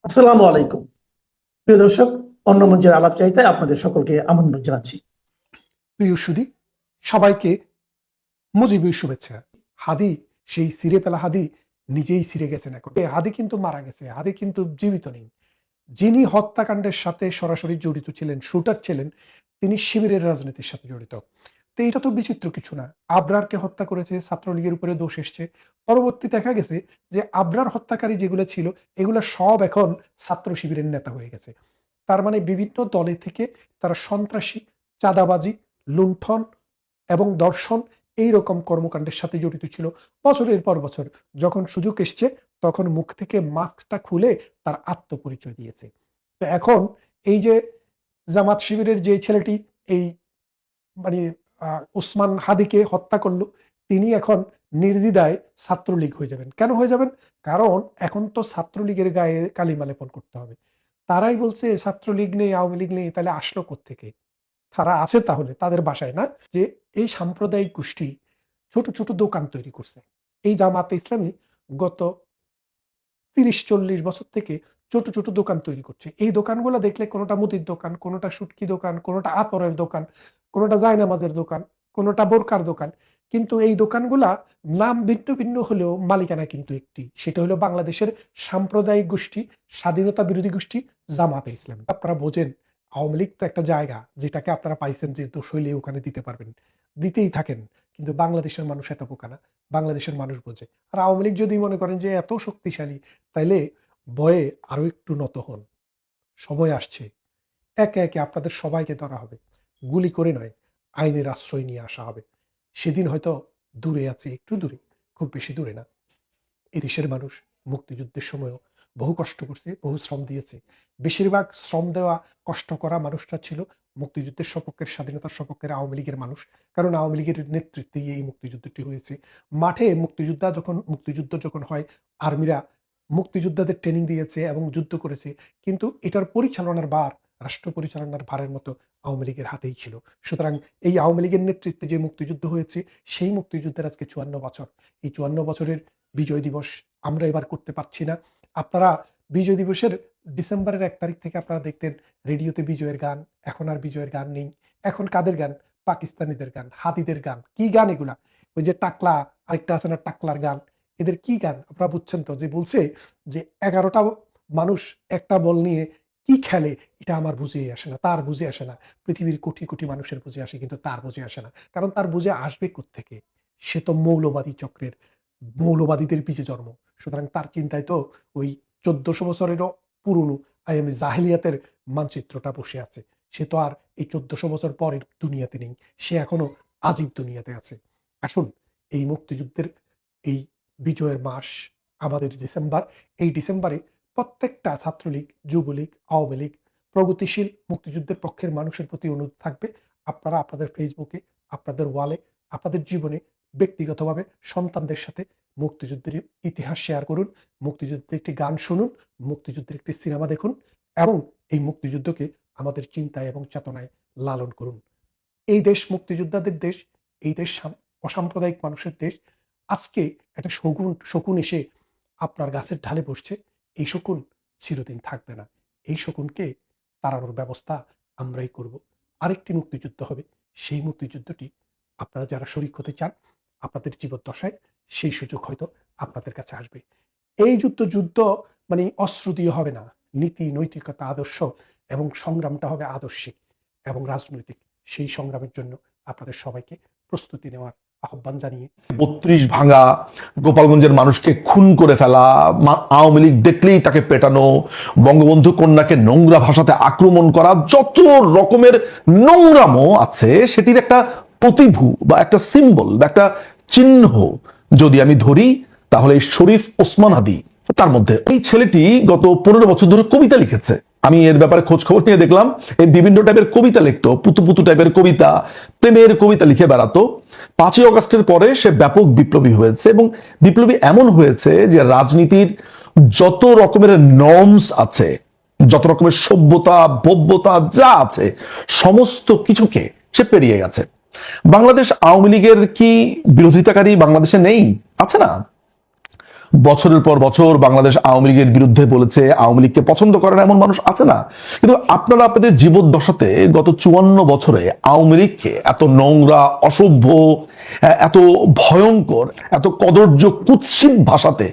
আসসালামু আলাইকুম। প্রিয় দর্শক, অন্য মঞ্চের আলাপচারিতায় আপনাদের সকলকে আমন্ত্রণ জানাচ্ছি। প্রিয় সুধী, সবাইকে মুজিবের শুভেচ্ছা। হাদি, সেই ছিঁড়ে ফেলা হাদি নিজেই ছিঁড়ে গেছেন। এখন হাদি কিন্তু মারা গেছে, হাদি কিন্তু জীবিত নেই। যিনি হত্যাকাণ্ডের সাথে সরাসরি জড়িত ছিলেন, শুটার ছিলেন, তিনি শিবিরের রাজনীতির সাথে জড়িত। তো এটা তো বিচিত্র কিছু না। আবরারকে হত্যা করেছে, ছাত্রলীগের উপরে দোষ এসছে। পরবর্তী দেখা গেছে যে আবরার হত্যাকারী যেগুলো ছিল, এগুলো সব এখন ছাত্র শিবিরের নেতা হয়ে গেছে। তার মানে বিভিন্ন দলে থেকে তারা সন্ত্রাসী, চাঁদাবাজি, লুণ্ঠন এবং দর্শন এই রকম কর্মকাণ্ডের সাথে জড়িত ছিল বছরের পর বছর। যখন সুযোগ এসছে তখন মুখ থেকে মাস্কটা খুলে তার আত্মপরিচয় দিয়েছে। তো এখন এই যে জামাত শিবিরের যে ছেলেটি এই মানে ওসমান হাদিকে হত্যা করলো, তিনি এখন নির্দ্বিধায় ছাত্রলীগ হয়ে যাবেন। কেন হয়ে যাবেন? কারণ এখন তো ছাত্রলীগের গায়ে কালিমা লেপন করতে হবে। তারাই বলছে ছাত্রলীগ নেই, আওয়ামী লীগ নেই, তাহলে আসলো কোত্থেকে? তারা আছে তাহলে তাদের বাসায় না? যে এই সাম্প্রদায়িক গোষ্ঠী ছোট ছোট দোকান তৈরি করছে। এই জামাতে ইসলামী গত ৩০-৪০ বছর থেকে ছোট ছোট দোকান তৈরি করছে। এই দোকানগুলো দেখলে কোনোটা মুদির দোকান, কোনোটা শুটকি দোকান, কোনোটা আতরের দোকান, কোনোটা জায়নামাজের দোকান, কোনোটা বোরকার দোকান। কিন্তু এই দোকানগুলা নাম ভিন্ন ভিন্ন হলেও মালিকানা কিন্তু একটি। সেটা হলো বাংলাদেশের সাম্প্রদায়িক গোষ্ঠী, স্বাধীনতা বিরোধী গোষ্ঠী জামাতে ইসলামী। আপনারা বোঝেন, আওয়ামী লীগ তো একটা জায়গা যেটাকে আপনারা পাইছেন যে দোষ হইলে ওখানে দিতে পারবেন, দিতেই থাকেন। কিন্তু বাংলাদেশের মানুষ এত বোকা না, বাংলাদেশের মানুষ বোঝে। আর আওয়ামী লীগ যদি মনে করেন যে এত শক্তিশালী, তাইলে ভয়ে আরো একটু নত হন। সময় আসছে, একে একে আপনাদের সবাইকে ধরা হবে, গুলি করে নয়, আইনের আশ্রয় নিয়ে আসা হবে। সেদিন হয়তো দূরে আছে, একটু দূরে, খুব বেশি দূরে না। এদেশের মানুষ মুক্তিযুদ্ধের সময়ও বহু কষ্ট করছে, বহু শ্রম দিয়েছে। বেশিরভাগ শ্রম দেওয়া, কষ্ট করা মানুষরা ছিল মুক্তিযুদ্ধের সপক্ষের, স্বাধীনতার সপক্ষের আওয়ামী লীগের মানুষ। কারণ আওয়ামী লীগের নেতৃত্বে এই মুক্তিযুদ্ধটি হয়েছে। মাঠে মুক্তিযুদ্ধ যখন হয়, আর্মিরা মুক্তিযোদ্ধাদের ট্রেনিং দিয়েছে এবং যুদ্ধ করেছে। কিন্তু এটার পরিচালনার ভার, রাষ্ট্র পরিচালনার ভারের মতো আওয়ামী লীগের হাতেই ছিল। সুতরাং এই আওয়ামী লীগের নেতৃত্বে যে মুক্তিযুদ্ধ হয়েছে, সেই মুক্তিযুদ্ধের আজকে 54 বছর। এই 54 বছরের বিজয় দিবস আমরা এবার করতে পারছি না। আপনারা বিজয় দিবসের ডিসেম্বরের 1 তারিখ থেকে আপনারা দেখতেন রেডিওতে বিজয়ের গান। এখন আর বিজয়ের গান নেই। এখন কাদের গান? পাকিস্তানিদের গান, হাতিদের গান। কি গান এগুলা? ওই যে টাকলা, আরেকটা আছে না টাকলার গান। এদের কি গান আপনারা বুঝছেন তো? যে বলছে যে 11টা মানুষ একটা বল নিয়ে কি খেলে, এটা আমার বুঝে আসে না, তার বুঝে আসে না। পৃথিবীর কোটি কোটি মানুষের বুঝে আসে, কিন্তু তার বুঝে আসে না। কারণ তার বুঝে আসবে কোত্থেকে? সে তো মৌলবাদী চক্রের, মৌলবাদীদের বীজে জন্ম। সুতরাং তার চিন্তায় তো ওই 1400 বছরেরও পুরনো আইএমএ জাহেলিয়াতের মানচিত্রটা বসে আছে। সে তো আর এই 1400 বছর পরের দুনিয়াতে নেই, সে এখনো আজীব দুনিয়াতে আছে। আসুন, এই মুক্তিযুদ্ধের এই বিজয়ের মাস আমাদের ডিসেম্বর। এই ডিসেম্বরে প্রত্যেকটা ছাত্রলীগ, যুবলীগ, আওয়ামী লীগ, প্রগতিশীল মুক্তিযুদ্ধের পক্ষের মানুষের প্রতি অনুরোধ থাকবে, আপনারা আপনাদের ফেসবুকে, আপনাদের ওয়ালে, আপনাদের জীবনে, ব্যক্তিগতভাবে সন্তানদের সাথে মুক্তিযুদ্ধের ইতিহাস শেয়ার করুন, মুক্তিযুদ্ধের একটি গান শুনুন, মুক্তিযুদ্ধের একটি সিনেমা দেখুন এবং এই মুক্তিযুদ্ধকে আমাদের চিন্তায় এবং চেতনায় লালন করুন। এই দেশ মুক্তিযোদ্ধাদের দেশ, এই দেশ অসাম্প্রদায়িক মানুষের দেশ। আজকে একটা শকুন এসে আপনার গাছের ঢালে বসছে, এই শকুন চিরদিন থাকবে না। এই শকুনকে তাড়ানোর ব্যবস্থা আমরাই করব। আরেকটি মুক্তিযুদ্ধ হবে, সেই মুক্তিযুদ্ধটি আপনারা যারা শরিক হতে চান, আপনাদের জীবদ্দশায় সেই সুযোগ হয়তো আপনাদের কাছে আসবে। এই যুদ্ধ মানে অস্ত্র দিয়ে হবে না, নীতি, নৈতিকতা, আদর্শ এবং সংগ্রামটা হবে আদর্শিক এবং রাজনৈতিক। সেই সংগ্রামের জন্য আপনাদের সবাইকে প্রস্তুতি নেওয়ার আহ্বান জানিয়ে 32 ভাঙা, গোপালগঞ্জের মানুষকে খুন করে ফেলা, আওয়ামী লীগ দেখলেই তাকে পেটানো, বঙ্গবন্ধু কন্যাকে নোংরা ভাষাতে আক্রমণ করা, যত রকমের নোংরামো আছে সেটির একটা প্রতিভূ বা একটা সিম্বল বা একটা চিহ্ন যদি আমি ধরি, তাহলে শরীফ ওসমান হাদি তার মধ্যে। এই ছেলেটি গত 15 বছর ধরে কবিতা লিখেছে। আমি এর ব্যাপারে খোঁজ খবর নিয়ে দেখলাম, এই বিভিন্ন টাইপের কবিতা লিখতো, পুতু পুতু টাইপের কবিতা, প্রেমের কবিতা লিখে বেড়াতো। 5ই আগস্টের পরে সে ব্যাপক বিপ্লবী হয়েছে এবং বিপ্লবী এমন হয়েছে যে রাজনীতির যত রকমের নর্মস আছে, যত রকমের সভ্যতা, ভব্যতা যা আছে, সমস্ত কিছুকে সে পেরিয়ে গেছে। বাংলাদেশ আওয়ামী লীগের কি বিরোধিতাকারী বাংলাদেশে নেই? আছে না? বছরের পর বছর বাংলাদেশ আওয়ামী লীগের বিরুদ্ধে বলেছে, আওয়ামী লীগকে পছন্দ করে না এমন মানুষ আছে না? কিন্তু আপনারা আপনাদের জীবদ্দশাতে গত 54 বছরে আওয়ামী লীগকে এত নোংরা, অসভ্য, এত ভয়ঙ্কর, এত কদর্য, কুৎসিত ভাষাতে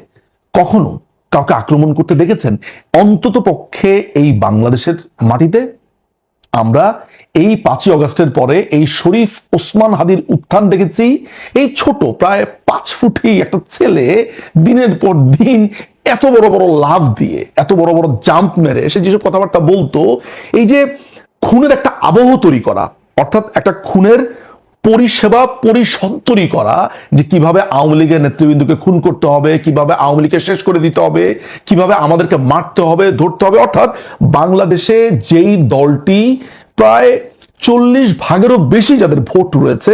কখনো কাউকে আক্রমণ করতে দেখেছেন? অন্তত পক্ষে এই বাংলাদেশের মাটিতে আমরা এই 5ই অগস্টের পরে এই শরীফ ওসমান হাদির উত্থান দেখেছি। এই ছোট প্রায় 5 ফুটি একটা ছেলে দিনের পর দিন এত বড় বড় লাভ দিয়ে, এত বড় বড় জাম্প মেরে সে যেসব কথাবার্তা বলতো, এই যে খুনের একটা আবহ তৈরি করা, অর্থাৎ একটা খুনের পরিষেবা পরিষদ তৈরি করা, যে কিভাবে আওয়ামী লীগের নেতৃবৃন্দকে খুন করতে হবে, কিভাবে আওয়ামী লীগকে শেষ করে দিতে হবে, কিভাবে আমাদেরকে মারতে হবে, ধরতে হবে। অর্থাৎ বাংলাদেশে যেই দলটি প্রায় 40 ভাগেরও বেশি যাদের ভোট রয়েছে,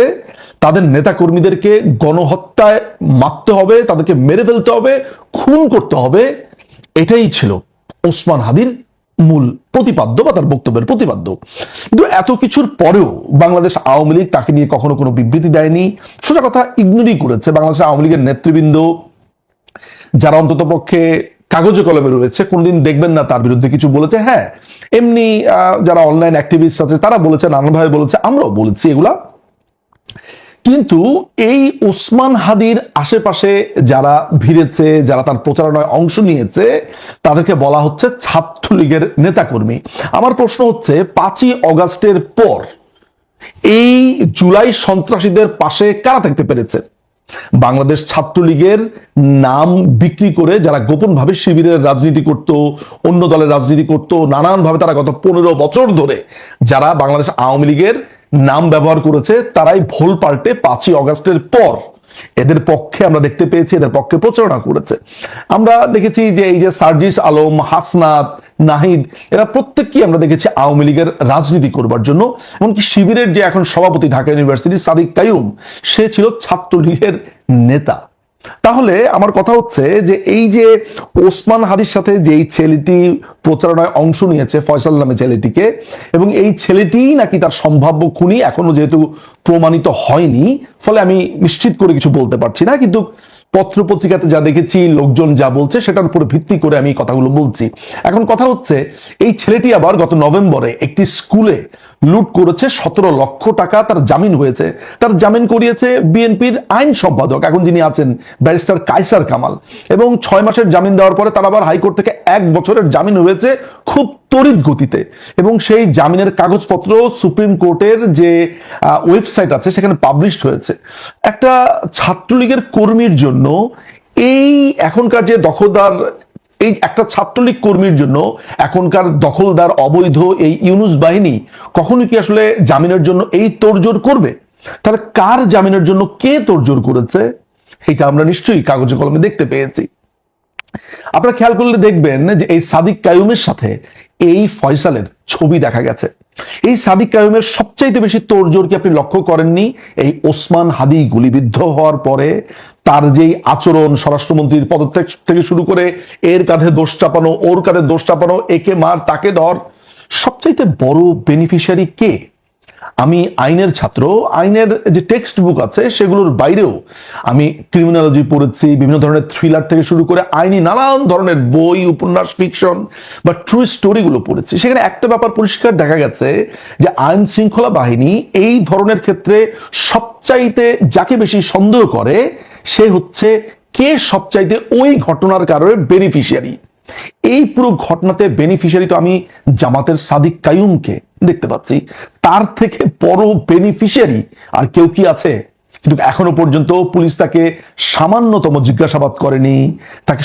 তাদের নেতা কর্মীদেরকে গণহত্যায় মারতে হবে, তাদেরকে মেরে ফেলতে হবে, খুন করতে হবে, এটাই ছিল ওসমান হাদির মূল প্রতিপাদ্য বা তার বক্তব্যের প্রতিপাদ্য। কিন্তু এত কিছুর পরেও বাংলাদেশ আওয়ামী লীগ তাকে নিয়ে কখনো কোনো বিবৃতি দেয়নি, সোজা কথা ইগনোরই করেছে। বাংলাদেশ আওয়ামী লীগের নেতৃবৃন্দ যারা অন্তত পক্ষে কাগজে কলমে রয়েছে, কোনদিন দেখবেন না তার বিরুদ্ধে কিছু বলেছে। হ্যাঁ, এমনি যারা অনলাইন অ্যাক্টিভিস্ট আছে তারা বলেছে, নানানভাবে বলেছে, আমরাও বলেছি এগুলা। কিন্তু এই ওসমান হাদির আশেপাশে যারা ভিড়েছে, যারা তার প্রচারণায় অংশ নিয়েছে, তাদেরকে বলা হচ্ছে ছাত্রলীগের নেতাকর্মী। আমার প্রশ্ন হচ্ছে, 5ই অগস্টের পর এই জুলাই সন্ত্রাসীদের পাশে কারা থাকতে পেরেছে? বাংলাদেশ ছাত্রলীগের নাম বিক্রি করে যারা গোপনভাবে শিবিরের রাজনীতি করত, অন্য দলের রাজনীতি করত, নানানভাবে তারা গত 15 বছর ধরে যারা বাংলাদেশ আওয়ামী লীগের নাম ব্যবহার করেছে, তারাই ভোল পাল্টে 5ই অগস্টের পর এদের পক্ষে আমরা দেখতে পেয়েছি, এদের পক্ষে প্রচারণা করেছে। আমরা দেখেছি যে এই যে সার্জিস আলম, হাসনাত, নাহিদ, এরা প্রত্যেককেই আমরা দেখেছি আওয়ামী লীগের রাজনীতি করবার জন্য। এমনকি শিবিরের যে এখন সভাপতি ঢাকা ইউনিভার্সিটির সাদিক কাইয়ুম, সে ছিল ছাত্রলীগের নেতা। তাহলে আমার কথা হচ্ছে যে এই যে ওসমান হাদির সাথে যেই ছেলেটি প্রচারণায় অংশ নিয়েছে, ফয়সাল নামে ছেলেটিকে, এবং এই ছেলেটি নাকি তার সম্ভাব্য খুনি, এখনো যেহেতু প্রমাণিত হয়নি ফলে আমি নিশ্চিত করে কিছু বলতে পারছি না, কিন্তু পত্রপত্রিকাতে যা দেখেছি, লোকজন যা বলছে সেটার উপর ভিত্তি করে আমি কথাগুলো বলছি। এখন কথা হচ্ছে, এই ছেলেটি আবার গত নভেম্বরে একটি স্কুলে লুট করেছে, 17 লক্ষ টাকা তার জামিন হয়েছে। তার জামিন করিয়েছে বিএনপির আইন সম্পাদক, এখন যিনি আছেন ব্যারিস্টার কায়সার কামাল, এবং 6 মাসের জামিন দেওয়ার পরে তার আবার হাইকোর্ট থেকে 1 বছরের জামিন হয়েছে খুব তড়িৎ গতিতে। এবং সেই জামিনের কাগজপত্র সুপ্রিম কোর্টের যে ওয়েবসাইট আছে সেখানে পাবলিশড হয়েছে। একটা ছাত্রলীগের কর্মীর জন্য এই এখনকার যে দখলদার, এই একটা ছাত্রলীগ কর্মীর জন্য এখনকার দখলদার অবৈধ এই ইউনুস বাহিনী কখনো কি আসলে জামিনের জন্য এই তোড়জোড় করবে? তাহলে কার জামিনের জন্য কে তোড়জোড় করেছে এটা আমরা নিশ্চয়ই কাগজে কলমে দেখতে পেয়েছি। আপনারা খেয়াল করলে দেখবেন যে এই সাদিক কাইয়ুমের সাথে এই ফয়সালের ছবি দেখা গেছে। এই সাদিক কাইয়ুমের সবচাইতে বেশি তোড়জোড় কি আপনি লক্ষ্য করেননি? এই ওসমান হাদি গুলিবিদ্ধ হওয়ার পরে তার যেই আচরণ, স্বরাষ্ট্রমন্ত্রীর পদত্যাগ থেকে শুরু করে এর কাঁধে দোষ চাপানো, ওর কাঁধে দোষ চাপানো, একে মার তাকে ধর, সবচাইতে বড় বেনিফিশিয়ারি কে? আমি আইনের ছাত্র, আইনের যে টেক্সট বুক আছে সেগুলোর বাইরেও আমি ক্রিমিনোলজি পড়েছি, বিভিন্ন ধরনের থ্রিলার থেকে শুরু করে আইনি নানান ধরনের বই, উপন্যাস, ফিকশন বা ট্রু স্টোরিগুলো পড়েছি। সেখানে একটা ব্যাপার পরিষ্কার দেখা গেছে যে আইন শৃঙ্খলা বাহিনী এই ধরনের ক্ষেত্রে সবচাইতে যাকে বেশি সন্দেহ করে সে হচ্ছে কে সবচাইতে ওই ঘটনার কারণে বেনিফিশিয়ারি। এই পুরো ঘটনাতে বেনিফিশিয়ারি তো আমি জামাতের সাদিক কাইয়ুমকে দেখতে পাচ্ছি, তার থেকে বড় বেনিফিশিয়ারি আর কেউ কি আছে? কিন্তু এখনো পর্যন্ত পুলিশ তাকে সামান্যতম জিজ্ঞাসাবাদ করেনি, তাকে